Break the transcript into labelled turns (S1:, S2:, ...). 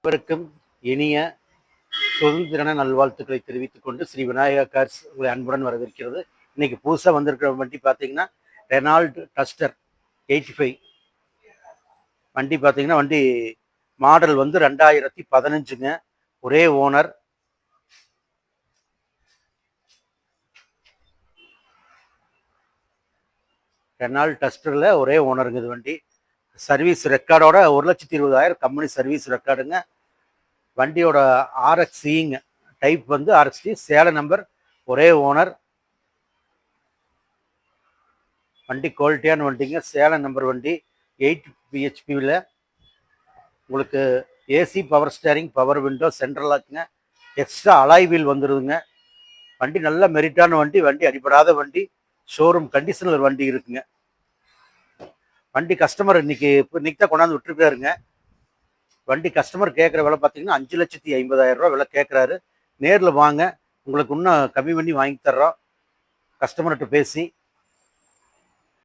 S1: அனைவருக்கும் இனிய சுதந்திர நல்வாழ்த்துக்களை தெரிவித்துக் கொண்டு ஸ்ரீ விநாயகா கார்ஸ் உங்களை அன்புடன் வரவேற்கிறது. இன்னைக்கு புதுசாக வந்திருக்கிற வண்டி பார்த்தீங்கன்னா ரெனால்டு டஸ்டர் 85 வண்டி. பார்த்தீங்கன்னா வண்டி மாடல் வந்து 2015ங்க. ஒரே ஓனர். ரெனால்டு டஸ்டரில் ஒரே ஓனருங்க. இது வண்டி சர்வீஸ் ரெக்கார்டோட 1,20,000 கம்பெனி சர்வீஸ் ரெக்கார்டுங்க. வண்டியோட ஆர்எக்ஸிங்க டைப் வந்து ஆர்எக்ஸி, சேலை நம்பர், ஒரே ஓனர். வண்டி குவாலிட்டியான வண்டிங்க, சேலை நம்பர் வண்டி. 8 பிஹெச்பியில் உங்களுக்கு AC, power steering, power window, central லாக்குங்க. எக்ஸ்ட்ரா அலாய் வீல் வந்துடுதுங்க. வண்டி நல்ல மெரிட்டான வண்டி, வண்டி அடிபடாத வண்டி, ஷோரூம் கண்டிஷனில் வண்டி இருக்குங்க. வண்டி கஸ்டமர் இன்னைக்கு தான் கொண்டாந்து விட்டுருக்காருங்க. வண்டி கஸ்டமர் கேட்குற விலை பார்த்தீங்கன்னா 5,50,000 ரூபா விலை கேட்குறாரு. நேரில் வாங்க, உங்களுக்கு இன்னும் கம்மி பண்ணி வாங்கி தர்றோம் கஸ்டமர்கிட்ட பேசி.